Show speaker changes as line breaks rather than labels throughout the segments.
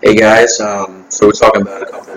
Hey guys, so we're talking about a couple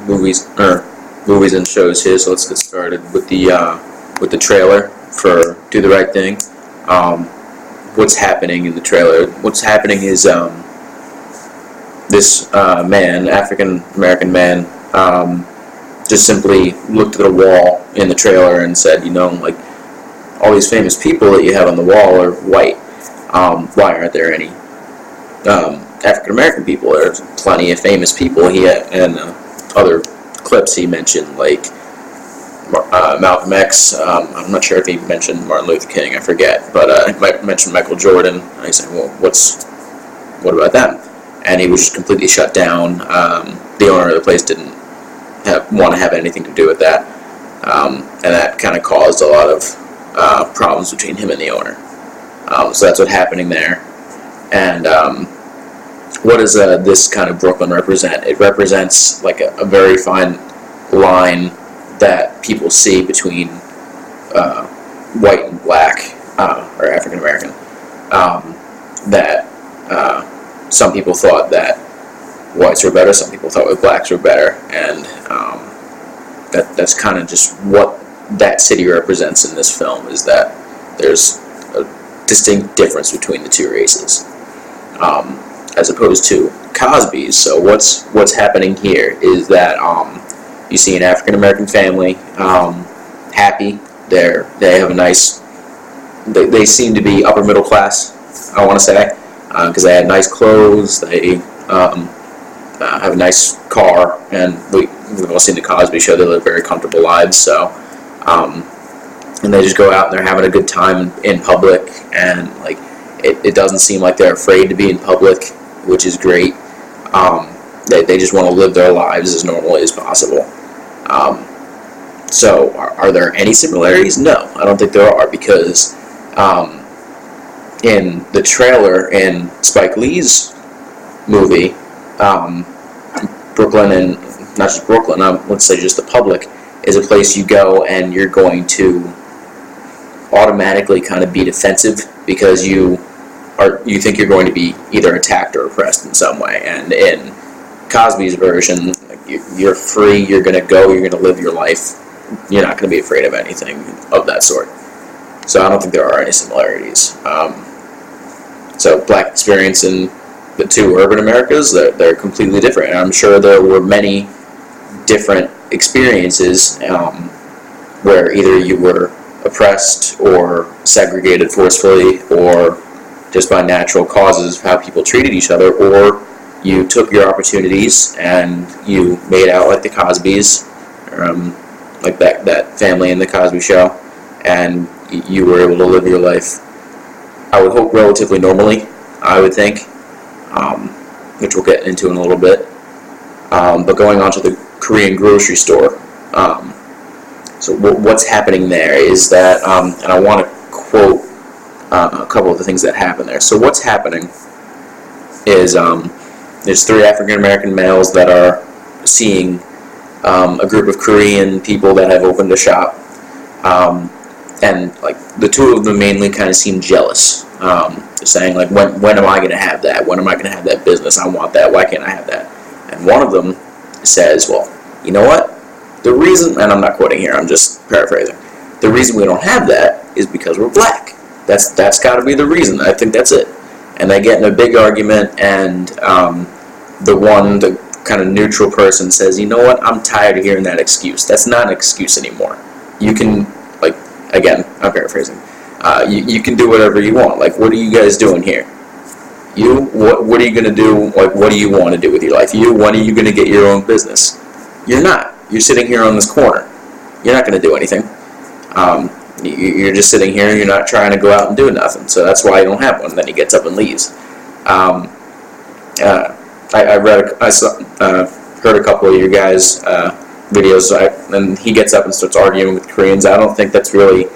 movies and shows here. So let's get started with the trailer for Do the Right Thing. Um, what's happening in the trailer? What's happening is this man, African American man, just simply looked at a wall in the trailer and said, like all these famous people that you have on the wall are white. Why aren't there any African American people? There's plenty of famous people. He had, and other clips he mentioned, like Malcolm X. I'm not sure if he mentioned Martin Luther King. I forget, but he might mention Michael Jordan. And I said, "Well, what about them?" And he was just completely shut down. The owner of the place didn't want to have anything to do with that, and that kind of caused a lot of problems between him and the owner. So that's what's happening there. And what does this kind of Brooklyn represent? It represents like a very fine line that people see between white and black, or African American. That some people thought that whites were better, some people thought that blacks were better, and that's kind of just what that city represents in this film, is that there's a distinct difference between the two races, as opposed to Cosby's. So what's happening here is that you see an African American family, happy. They have a nice. They seem to be upper middle class, I want to say, because they had nice clothes. They have a nice car, and we've all seen the Cosby Show. They live very comfortable lives. So. And they just go out and they're having a good time in public, and like it doesn't seem like they're afraid to be in public, which is great. They just want to live their lives as normally as possible. So are there any similarities? No, I don't think there are, because in the trailer in Spike Lee's movie, Brooklyn, and not just Brooklyn, let's say just the public, is a place you go and you're going to automatically kind of be defensive, because you think you're going to be either attacked or oppressed in some way. And in Cosby's version, you're free, you're going to go, you're going to live your life, you're not going to be afraid of anything of that sort. So I don't think there are any similarities. So black experience in the two urban Americas, they're completely different. And I'm sure there were many different experiences where either you were oppressed or segregated forcefully, or just by natural causes of how people treated each other, or you took your opportunities and you made out like the Cosbys, like that family in the Cosby Show, and you were able to live your life, I would hope, relatively normally, I would think, which we'll get into in a little bit. But going on to the Korean grocery store, so what's happening there is that, and I want to quote a couple of the things that happen there. So what's happening is there's three African American males that are seeing a group of Korean people that have opened a shop, and like the two of them mainly kind of seem jealous. They're saying, like, when am I going to have that? When am I going to have that business? I want that. Why can't I have that? And one of them says, well, you know what? The reason, and I'm not quoting here, I'm just paraphrasing, the reason we don't have that is because we're black. That's got to be the reason. I think that's it. And they get in a big argument, and the kind of neutral person says, you know what? I'm tired of hearing that excuse. That's not an excuse anymore. You can, like, again, I'm paraphrasing. You can do whatever you want. Like, what are you guys doing here? What are you going to do? Like, what do you want to do with your life? When are you going to get your own business? You're not. You're sitting here on this corner. You're not going to do anything. You're just sitting here. You're not trying to go out and do nothing. So that's why you don't have one. Then he gets up and leaves. I heard a couple of your guys' videos, and he gets up and starts arguing with Koreans. I don't think that's really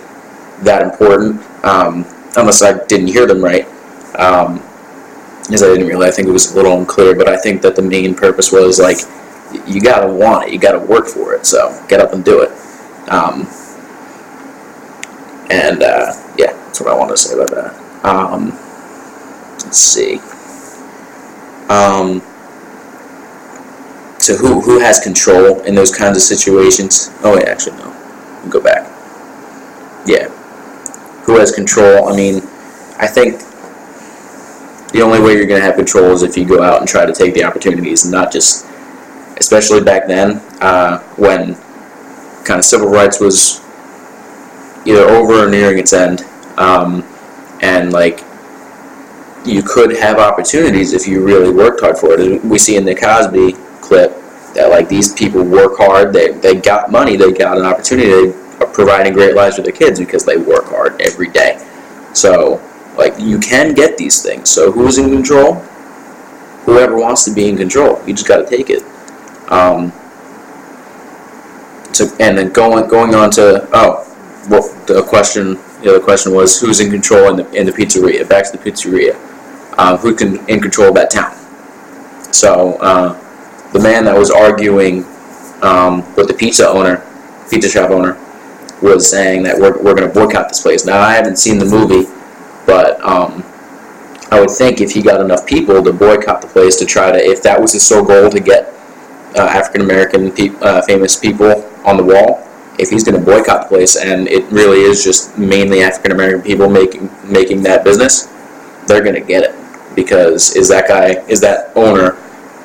that important, unless I didn't hear them right. Because I didn't really, I think it was a little unclear, but I think that the main purpose was, like, you gotta want it, you gotta work for it, so get up and do it. Yeah, that's what I wanted to say about that. Let's see. So who has control in those kinds of situations? Oh wait, actually no. Go back. Yeah. Who has control? I mean, I think the only way you're going to have control is if you go out and try to take the opportunities, and not just, especially back then, when kind of civil rights was either over or nearing its end, and like you could have opportunities if you really worked hard for it. We see in the Cosby clip that like these people work hard, they got money, they got an opportunity, they are providing great lives for their kids because they work hard every day. So like you can get these things. So who's in control? Whoever wants to be in control. You just got to take it. So and then going on to the other question was who's in control in the pizzeria. Back to the pizzeria. Who's in control of that town? So the man that was arguing with the pizza shop owner, was saying that we're going to boycott this place. Now I haven't seen the movie, but I would think if he got enough people to boycott the place to try to, if that was his sole goal to get African American famous people on the wall, if he's going to boycott the place and it really is just mainly African American people making that business, they're going to get it. Because is that owner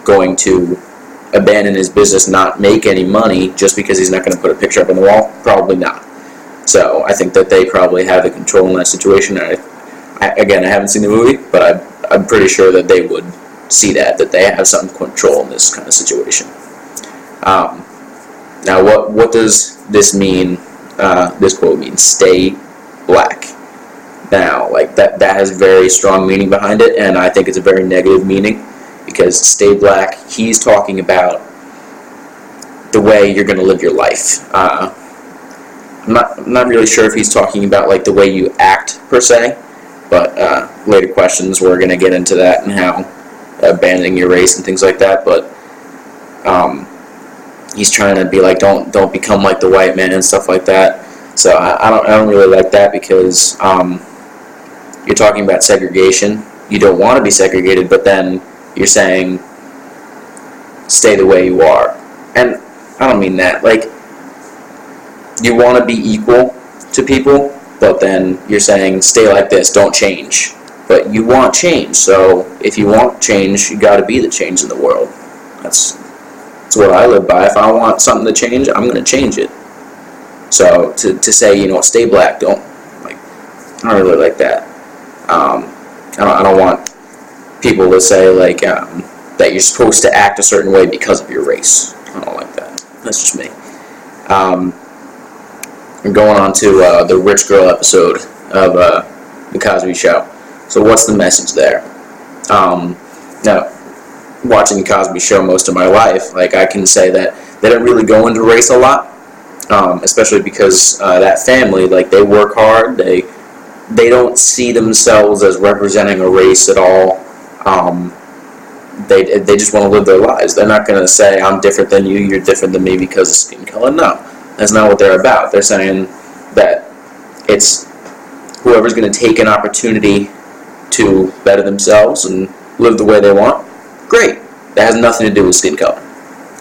going to abandon his business, not make any money just because he's not going to put a picture up on the wall? Probably not. So I think that they probably have the control in that situation. Again, I haven't seen the movie, but I'm pretty sure that they would see that they have some control in this kind of situation. Now, what does this mean? This quote means "stay black." Now, like that has very strong meaning behind it, and I think it's a very negative meaning, because stay black, he's talking about the way you're going to live your life. I'm not really sure if he's talking about like the way you act per se, but later questions we're going to get into that and how abandoning your race and things like that. But he's trying to be like don't become like the white man and stuff like that. So I don't really like that, because you're talking about segregation. You don't want to be segregated, but then you're saying stay the way you are. And I don't mean that. Like, you want to be equal to people, but then you're saying stay like this, don't change. But you want change, so if you want change, you got to be the change in the world. That's what I live by. If I want something to change, I'm going to change it. So to say, stay black, I don't really like that. I don't want people to say like that you're supposed to act a certain way because of your race. I don't like that. That's just me. I'm going on to the rich girl episode of the Cosby Show. So what's the message there? Now, watching the Cosby Show most of my life, like I can say that they don't really go into race a lot, especially because that family, like they work hard. They don't see themselves as representing a race at all. They just want to live their lives. They're not going to say, I'm different than you, you're different than me because of skin color. No, that's not what they're about. They're saying that it's whoever's going to take an opportunity to better themselves and live the way they want, great. That has nothing to do with skin color.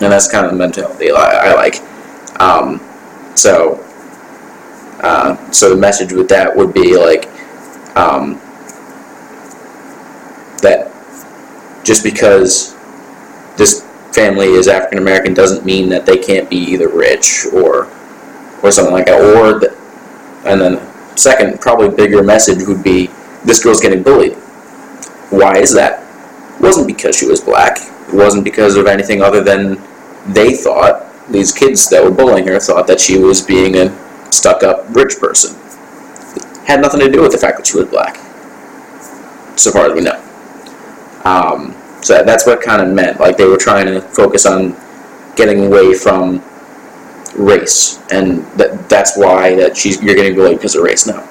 And that's kind of the mentality I like. So the message with that would be like that just because this family is African American doesn't mean that they can't be either rich or something like that. And then second, probably bigger message would be this girl's getting bullied. Why is that? It wasn't because she was black. It wasn't because of anything other than they thought, these kids that were bullying her thought that she was being a stuck-up rich person. It had nothing to do with the fact that she was black, so far as we know. So that's what kind of meant. Like they were trying to focus on getting away from race, and that's why you're getting bullied because of race. No,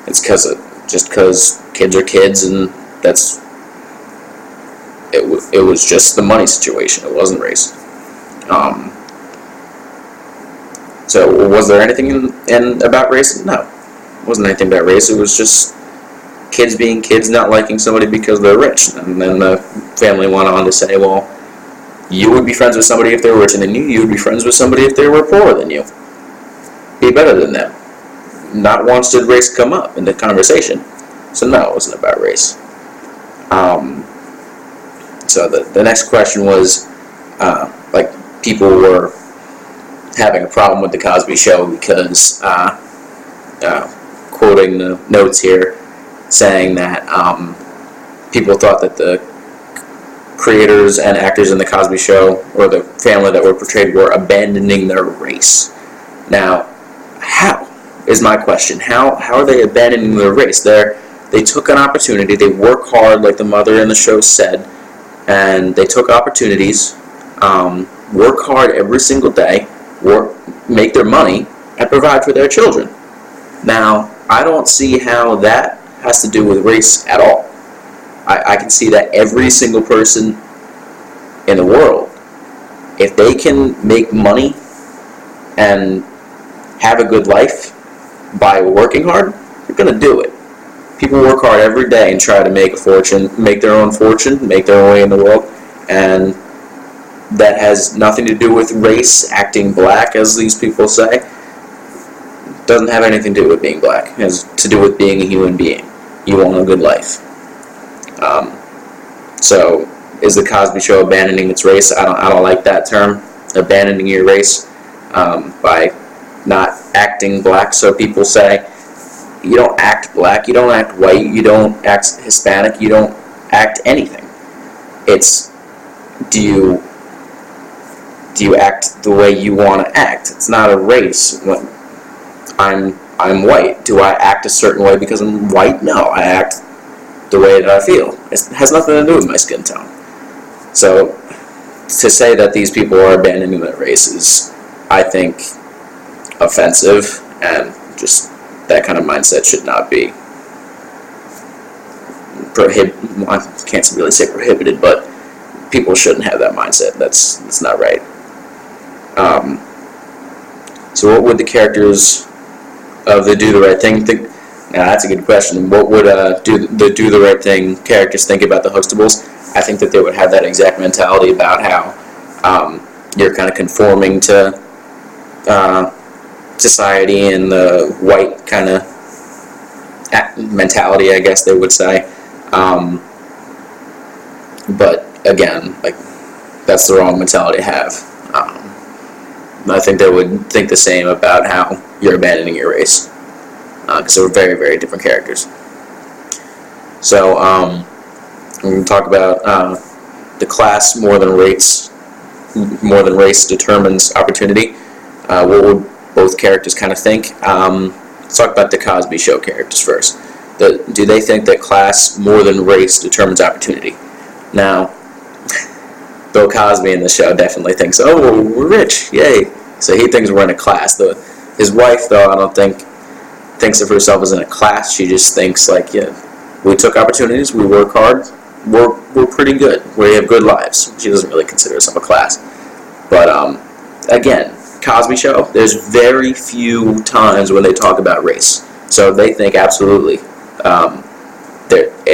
it's because kids are kids, and it was just the money situation. It wasn't race. So was there anything in about race? No, it wasn't anything about race. It was just kids being kids, not liking somebody because they're rich. And then the family went on to say, well, You would be friends with somebody if they were richer than you. You would be friends with somebody if they were poorer than you. Be better than them. Not once did race come up in the conversation. So no, it wasn't about race. So the next question was, like, people were having a problem with the Cosby Show because, quoting the notes here, saying that people thought that the creators and actors in the Cosby Show, or the family that were portrayed, were abandoning their race. Now, how is my question? How are they abandoning their race? They took an opportunity. They work hard, like the mother in the show said, and they took opportunities, work hard every single day, make their money, and provide for their children. Now, I don't see how that has to do with race at all. I can see that every single person in the world, if they can make money and have a good life by working hard, they're going to do it. People work hard every day and try to make a fortune, make their own fortune, make their own way in the world, and that has nothing to do with race, acting black, as these people say. Doesn't have anything to do with being black. It has to do with being a human being. You want a good life. So, is the Cosby Show abandoning its race? I don't like that term, abandoning your race, by not acting black. So people say, you don't act black, you don't act white, you don't act Hispanic, you don't act anything. It's, do you act the way you want to act? It's not a race. I'm white. Do I act a certain way because I'm white? No, I act the way that I feel. It has nothing to do with my skin tone. So, to say that these people are abandoning their race is, I think, offensive, and just that kind of mindset should not be I can't really say prohibited, but people shouldn't have that mindset. That's not right. So what would the characters of the Do the Right Thing think? Now, that's a good question. What would Do the Right Thing characters think about the Huxtables? I think that they would have that exact mentality about how you're kind of conforming to society and the white kind of mentality, I guess they would say. But again, like, that's the wrong mentality to have. I think they would think the same about how you're abandoning your race, because they're very, very different characters. So we're going to talk about the class more than race determines opportunity. What would both characters kind of think? Let's talk about the Cosby Show characters first. Do they think that class more than race determines opportunity? Now, Bill Cosby in the show definitely thinks, oh, well, we're rich, yay. So he thinks we're in a class. His wife, though, I don't think thinks of herself as in a class. She just thinks, like, yeah, we took opportunities, we work hard, we're pretty good, we have good lives. She doesn't really consider herself a class. But again, Cosby Show, there's very few times when they talk about race. So they think absolutely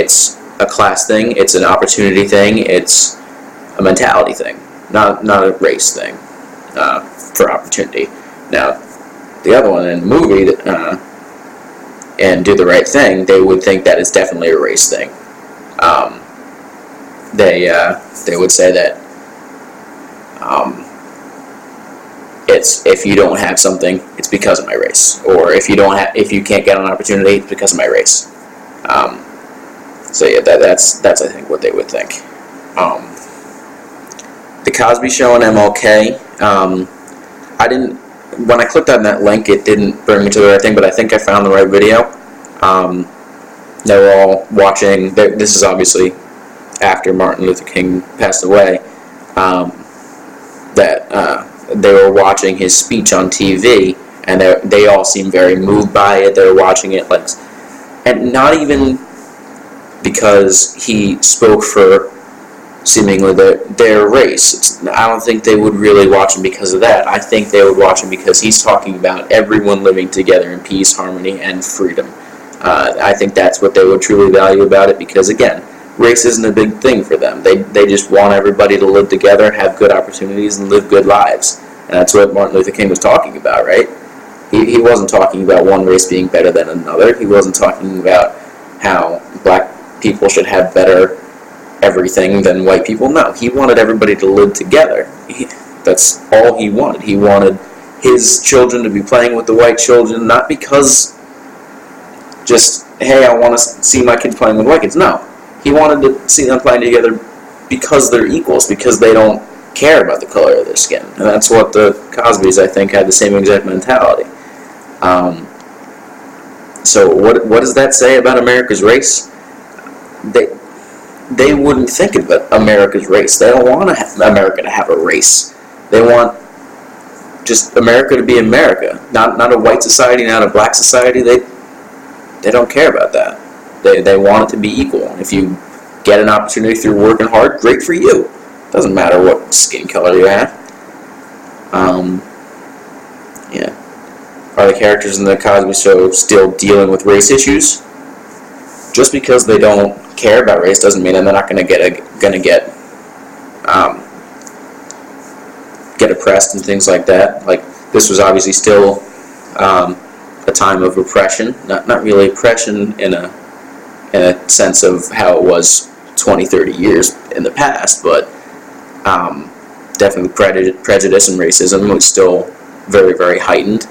it's a class thing, it's an opportunity thing, it's a mentality thing, not a race thing for opportunity. Now, the other one in the movie, and Do the Right Thing, they would think that it's definitely a race thing. They would say that it's, if you don't have something, it's because of my race, or if you can't get an opportunity, it's because of my race. So yeah, that's I think what they would think. The Cosby Show and MLK. When I clicked on that link, it didn't bring me to the right thing, but I think I found the right video. They were all watching. This is obviously after Martin Luther King passed away. They were watching his speech on TV, and they all seemed very moved by it. They were watching it, like, and not even because he spoke for seemingly their race. I don't think they would really watch him because of that. I think they would watch him because he's talking about everyone living together in peace, harmony, and freedom. I think that's what they would truly value about it, because, again, race isn't a big thing for them. They just want everybody to live together, have good opportunities, and live good lives. And that's what Martin Luther King was talking about, right? He wasn't talking about one race being better than another. He wasn't talking about how black people should have better everything than white people. No, he wanted everybody to live together. That's all he wanted. He wanted his children to be playing with the white children, not because just, hey, I want to see my kids playing with white kids. No, he wanted to see them playing together because they're equals, because they don't care about the color of their skin. And that's what the Cosbys, I think, had the same exact mentality. So what does that say about America's race? They wouldn't think of America's race. They don't want America to have a race. They want just America to be America, not a white society, not a black society. They don't care about that. They want it to be equal. If you get an opportunity through working hard, great for you. Doesn't matter what skin color you have. Yeah. Are the characters in the Cosby Show still dealing with race issues? Just because they don't care about race doesn't mean that they're not going to get oppressed and things like that. Like, this was obviously still a time of oppression, not really oppression in a sense of how it was 20, 30 years in the past, but definitely prejudice and racism was still very, very heightened.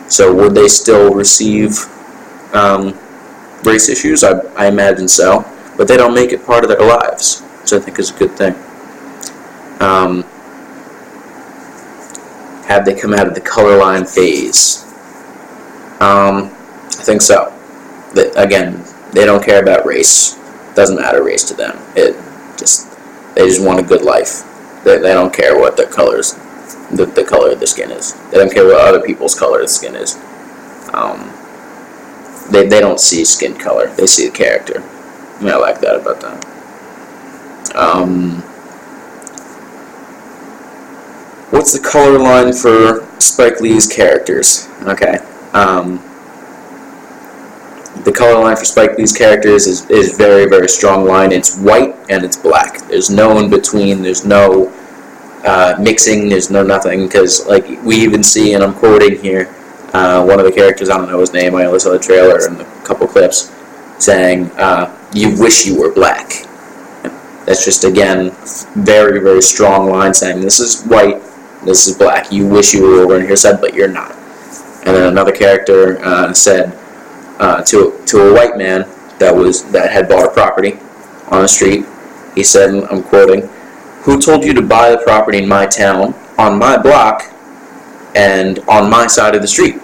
So would they still receive race issues? I imagine so, but they don't make it part of their lives, which I think is a good thing. Have they come out of the color line phase? I think so. Again, they don't care about race. Doesn't matter race to them. They just want a good life. They don't care what the color of the skin is. They don't care what other people's color of the skin is. They don't see skin color. They see the character. And I like that about them. What's the color line for Spike Lee's characters? Okay. The color line for Spike Lee's characters is very, very strong line. It's white and it's black. There's no in between. There's no mixing. There's no nothing. Because, like, we even see, and I'm quoting here, one of the characters, I don't know his name, I only saw the trailer and a couple clips, saying, you wish you were black. That's just, again, very, very strong line saying, this is white, this is black. You wish you were over on your side, but you're not. And then another character said to a white man that had bought a property on the street, he said, I'm quoting, "Who told you to buy the property in my town, on my block, and on my side of the street?"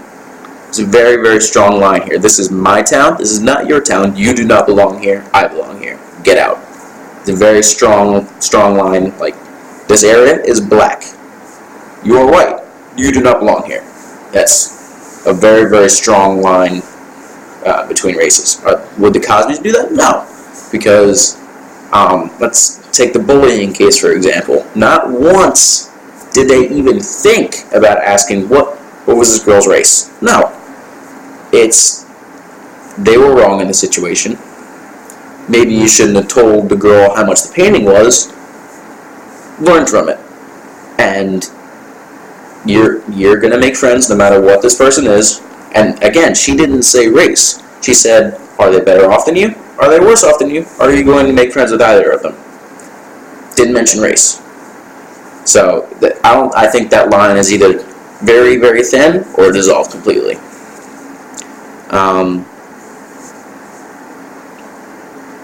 It's a very, very strong line here. This is my town. This is not your town. You do not belong here. I belong here. Get out. It's a very strong line. Like, this area is black. You are white. You do not belong here. That's a very, very strong line between races. Would the Cosbys do that? No. Because, let's take the bullying case, for example. Not once did they even think about asking what was this girl's race. No. They were wrong in the situation. Maybe you shouldn't have told the girl how much the painting was. Learn from it. And you're going to make friends no matter what this person is. And again, she didn't say race. She said, are they better off than you? Are they worse off than you? Are you going to make friends with either of them? Didn't mention race. So I think that line is either very, very thin or dissolved completely.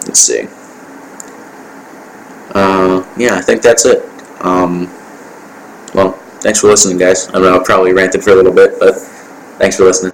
Let's see. Yeah, I think that's it. Well, thanks for listening, guys. I know I probably ranted for a little bit, but thanks for listening.